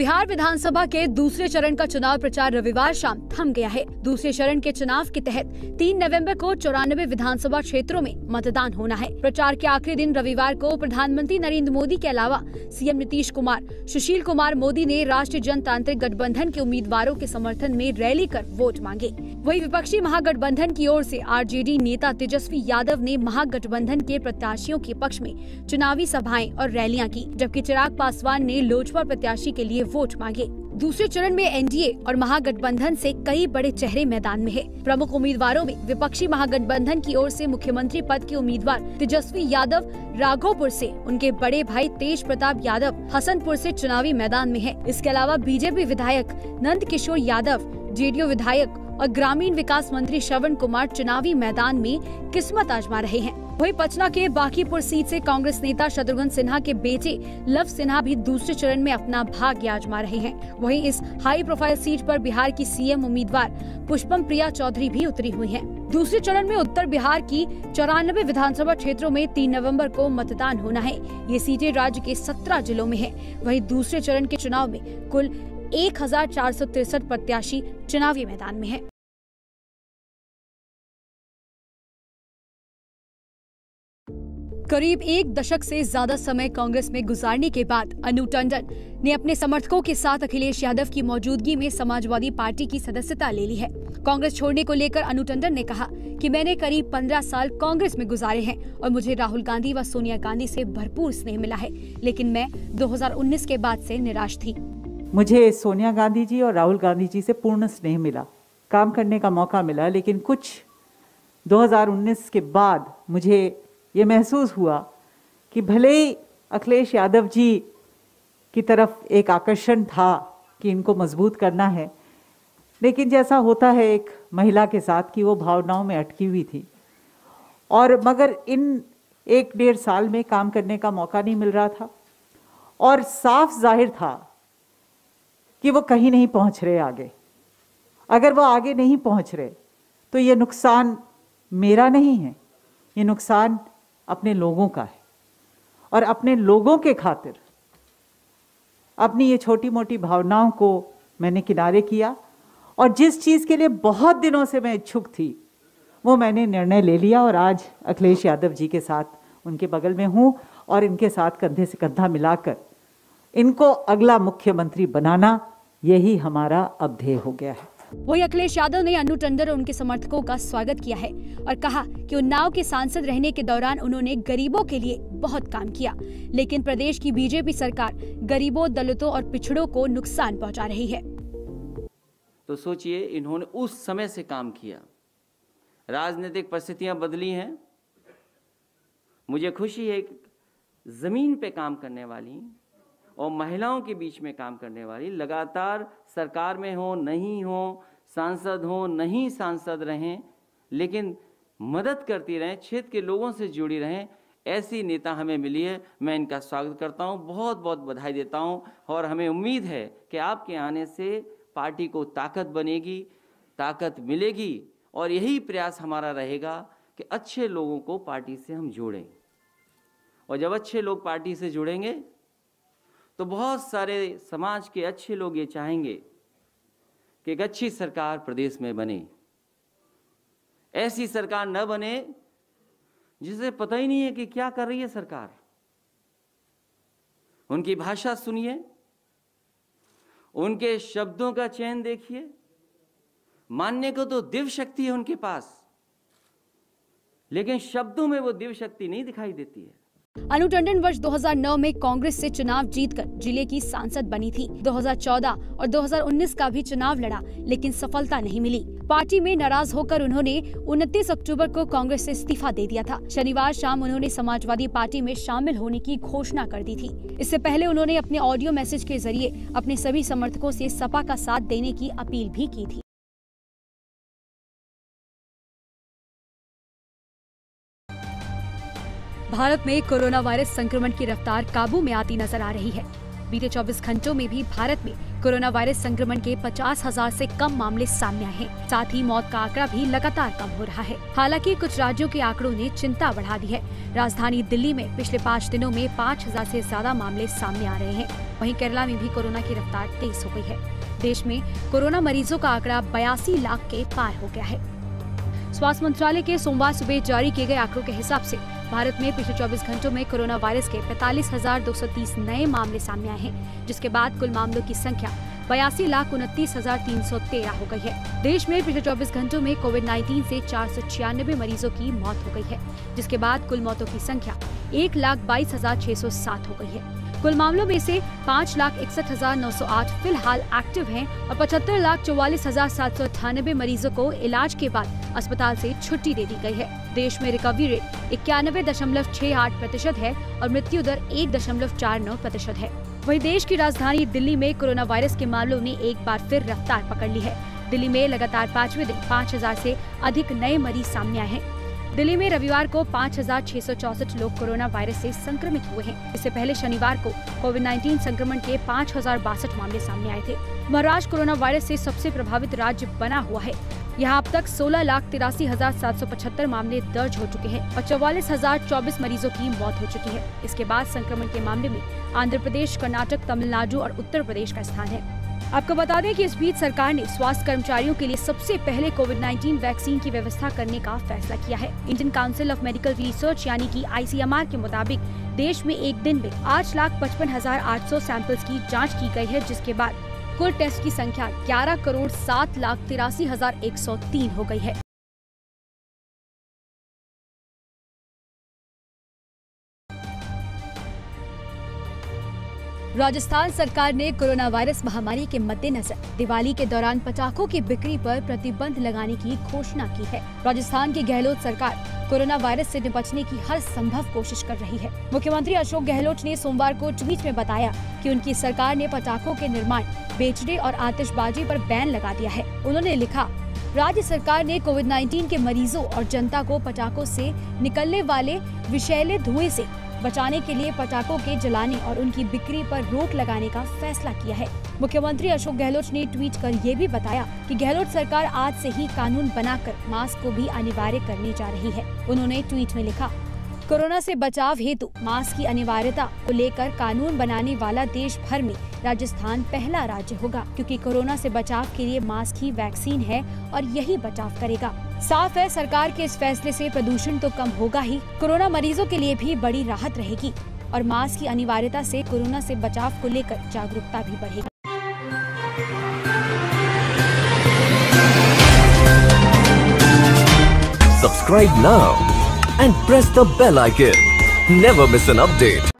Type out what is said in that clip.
बिहार विधानसभा के दूसरे चरण का चुनाव प्रचार रविवार शाम थम गया है। दूसरे चरण के चुनाव के तहत 3 नवंबर को 94 विधानसभा क्षेत्रों में मतदान होना है। प्रचार के आखिरी दिन रविवार को प्रधानमंत्री नरेंद्र मोदी के अलावा सीएम नीतीश कुमार, सुशील कुमार मोदी ने राष्ट्रीय जनतांत्रिक गठबंधन के उम्मीदवारों के समर्थन में रैली कर वोट मांगे। वहीं विपक्षी महागठबंधन की ओर से आरजेडी नेता तेजस्वी यादव ने महागठबंधन के प्रत्याशियों के पक्ष में चुनावी सभाएं और रैलियां की, जबकि चिराग पासवान ने लोजपा प्रत्याशी के लिए वोट मांगे। दूसरे चरण में एनडीए और महागठबंधन से कई बड़े चेहरे मैदान में है। प्रमुख उम्मीदवारों में विपक्षी महागठबंधन की ओर से मुख्यमंत्री पद के उम्मीदवार तेजस्वी यादव राघोपुर से, उनके बड़े भाई तेज प्रताप यादव हसनपुर से चुनावी मैदान में है। इसके अलावा बीजेपी विधायक नंद किशोर यादव, जेडीयू विधायक और ग्रामीण विकास मंत्री श्रवण कुमार चुनावी मैदान में किस्मत आजमा रहे हैं। वहीं पचना के बांकीपुर सीट से कांग्रेस नेता शत्रुघ्न सिन्हा के बेटे लव सिन्हा भी दूसरे चरण में अपना भाग्य आजमा रहे हैं। वहीं इस हाई प्रोफाइल सीट पर बिहार की सीएम उम्मीदवार पुष्पम प्रिया चौधरी भी उतरी हुई हैं। दूसरे चरण में उत्तर बिहार की 94 विधानसभा क्षेत्रों में 3 नवंबर को मतदान होना है। ये सीटें राज्य के 17 जिलों में है। वहीं दूसरे चरण के चुनाव में कुल 1463 प्रत्याशी चुनावी मैदान में है। करीब 1 दशक से ज्यादा समय कांग्रेस में गुजारने के बाद अनु टंडन ने अपने समर्थकों के साथ अखिलेश यादव की मौजूदगी में समाजवादी पार्टी की सदस्यता ले ली है। कांग्रेस छोड़ने को लेकर अनु टंडन ने कहा कि मैंने करीब 15 साल कांग्रेस में गुजारे हैं और मुझे राहुल गांधी व सोनिया गांधी से भरपूर स्नेह मिला है, लेकिन मैं 2019 के बाद से निराश थी। मुझे सोनिया गांधी जी और राहुल गांधी जी से पूर्ण स्नेह मिला, काम करने का मौका मिला, लेकिन कुछ 2019 के बाद मुझे ये महसूस हुआ कि भले ही अखिलेश यादव जी की तरफ एक आकर्षण था कि इनको मजबूत करना है, लेकिन जैसा होता है एक महिला के साथ कि वो भावनाओं में अटकी हुई थी और मगर इन 1-1.5 साल में काम करने का मौका नहीं मिल रहा था और साफ जाहिर था कि वो कहीं नहीं पहुंच रहे आगे। अगर वो आगे नहीं पहुंच रहे तो ये नुकसान मेरा नहीं है, ये नुकसान अपने लोगों का है और अपने लोगों के खातिर अपनी ये छोटी मोटी भावनाओं को मैंने किनारे किया और जिस चीज़ के लिए बहुत दिनों से मैं इच्छुक थी वो मैंने निर्णय ले लिया और आज अखिलेश यादव जी के साथ उनके बगल में हूँ और इनके साथ कंधे से कंधा मिलाकर इनको अगला मुख्यमंत्री बनाना, यही हमारा अब ध्येय हो गया है। वही अखिलेश यादव ने अनु टंडन और उनके समर्थकों का स्वागत किया है और कहा कि उन्नाव के सांसद रहने के दौरान उन्होंने गरीबों के लिए बहुत काम किया, लेकिन प्रदेश की बीजेपी सरकार गरीबों, दलितों और पिछड़ों को नुकसान पहुंचा रही है। तो सोचिए, इन्होंने उस समय से काम किया, राजनीतिक परिस्थितियां बदली हैं। मुझे खुशी है जमीन पे काम करने वाली और महिलाओं के बीच में काम करने वाली, लगातार सरकार में हो नहीं हो, सांसद हो नहीं सांसद रहें, लेकिन मदद करती रहें, क्षेत्र के लोगों से जुड़ी रहें, ऐसी नेता हमें मिली है। मैं इनका स्वागत करता हूं, बहुत बहुत बधाई देता हूं और हमें उम्मीद है कि आपके आने से पार्टी को ताकत बनेगी, ताकत मिलेगी और यही प्रयास हमारा रहेगा कि अच्छे लोगों को पार्टी से हम जोड़ें। और जब अच्छे लोग पार्टी से जुड़ेंगे तो बहुत सारे समाज के अच्छे लोग ये चाहेंगे कि एक अच्छी सरकार प्रदेश में बने, ऐसी सरकार न बने जिसे पता ही नहीं है कि क्या कर रही है सरकार। उनकी भाषा सुनिए, उनके शब्दों का चयन देखिए, मानने को तो दिव्य शक्ति है उनके पास, लेकिन शब्दों में वो दिव्य शक्ति नहीं दिखाई देती है। अनु टंडन वर्ष 2009 में कांग्रेस से चुनाव जीतकर जिले की सांसद बनी थी। 2014 और 2019 का भी चुनाव लड़ा, लेकिन सफलता नहीं मिली। पार्टी में नाराज होकर उन्होंने 29 अक्टूबर को कांग्रेस से इस्तीफा दे दिया था। शनिवार शाम उन्होंने समाजवादी पार्टी में शामिल होने की घोषणा कर दी थी। इससे पहले उन्होंने अपने ऑडियो मैसेज के जरिए अपने सभी समर्थकों से सपा का साथ देने की अपील भी की थी। भारत में कोरोना वायरस संक्रमण की रफ्तार काबू में आती नजर आ रही है। बीते 24 घंटों में भी भारत में कोरोना वायरस संक्रमण के 50,000 से कम मामले सामने आए हैं। साथ ही मौत का आंकड़ा भी लगातार कम हो रहा है। हालांकि कुछ राज्यों के आंकड़ों ने चिंता बढ़ा दी है। राजधानी दिल्ली में पिछले 5 दिनों में 5,000 से ज्यादा मामले सामने आ रहे हैं। वहीं केरला में भी कोरोना की रफ्तार तेज हो गई है। देश में कोरोना मरीजों का आंकड़ा 82 लाख के पार हो गया है। स्वास्थ्य मंत्रालय के सोमवार सुबह जारी किए गए आंकड़ों के हिसाब से भारत में पिछले 24 घंटों में कोरोना वायरस के 45,230 नए मामले सामने आए हैं, जिसके बाद कुल मामलों की संख्या 82,29,313 हो गई है। देश में पिछले 24 घंटोों में कोविड-19 से 496 मरीजों की मौत हो गई है, जिसके बाद कुल मौतों की संख्या 1,22,607 हो गई है। कुल मामलों में से 5,61,908 फिलहाल एक्टिव हैं और 75,44,798 मरीजों को इलाज के बाद अस्पताल से छुट्टी दे दी गई है। देश में रिकवरी रेट 91.68% है और मृत्यु दर 1.49% है। वहीं देश की राजधानी दिल्ली में कोरोना वायरस के मामलों ने एक बार फिर रफ्तार पकड़ ली है। दिल्ली में लगातार 5वें दिन 5,000 से अधिक नए मरीज सामने आए हैं। दिल्ली में रविवार को 5,664 लोग कोरोना वायरस से संक्रमित हुए हैं। इससे पहले शनिवार को कोविड-19 संक्रमण के 5,062 मामले सामने आए थे। महाराष्ट्र कोरोना वायरस से सबसे प्रभावित राज्य बना हुआ है। यहाँ अब तक 16,83,775 मामले दर्ज हो चुके हैं और 44,024 मरीजों की मौत हो चुकी है। इसके बाद संक्रमण के मामले में आंध्र प्रदेश, कर्नाटक, तमिलनाडु और उत्तर प्रदेश का स्थान है। आपको बता दें कि इस बीच सरकार ने स्वास्थ्य कर्मचारियों के लिए सबसे पहले कोविड-19 वैक्सीन की व्यवस्था करने का फैसला किया है। Indian council of medical research यानी कि ICMR के मुताबिक देश में एक दिन में 8,55,800 सैंपल्स की जांच की गई है, जिसके बाद कुल टेस्ट की संख्या 11,07,83,103 हो गई है। राजस्थान सरकार ने कोरोना वायरस महामारी के मद्देनजर दिवाली के दौरान पटाखों की बिक्री पर प्रतिबंध लगाने की घोषणा की है। राजस्थान की गहलोत सरकार कोरोना वायरस से निपटने की हर संभव कोशिश कर रही है। मुख्यमंत्री अशोक गहलोत ने सोमवार को ट्वीट में बताया कि उनकी सरकार ने पटाखों के निर्माण, बेचने और आतिशबाजी पर बैन लगा दिया है। उन्होंने लिखा, राज्य सरकार ने कोविड-19 के मरीजों और जनता को पटाखों से निकलने वाले विषैले धुएं से बचाने के लिए पटाखों के जलाने और उनकी बिक्री पर रोक लगाने का फैसला किया है। मुख्यमंत्री अशोक गहलोत ने ट्वीट कर ये भी बताया कि गहलोत सरकार आज से ही कानून बनाकर मास्क को भी अनिवार्य करने जा रही है। उन्होंने ट्वीट में लिखा, कोरोना से बचाव हेतु मास्क की अनिवार्यता को लेकर कानून बनाने वाला देश भर में राजस्थान पहला राज्य होगा, क्योंकि कोरोना से बचाव के लिए मास्क ही वैक्सीन है और यही बचाव करेगा। साफ है, सरकार के इस फैसले से प्रदूषण तो कम होगा ही, कोरोना मरीजों के लिए भी बड़ी राहत रहेगी और मास्क की अनिवार्यता से कोरोना से बचाव को लेकर जागरूकता भी बढ़ेगी। Subscribe now and press the bell icon. Never miss an update.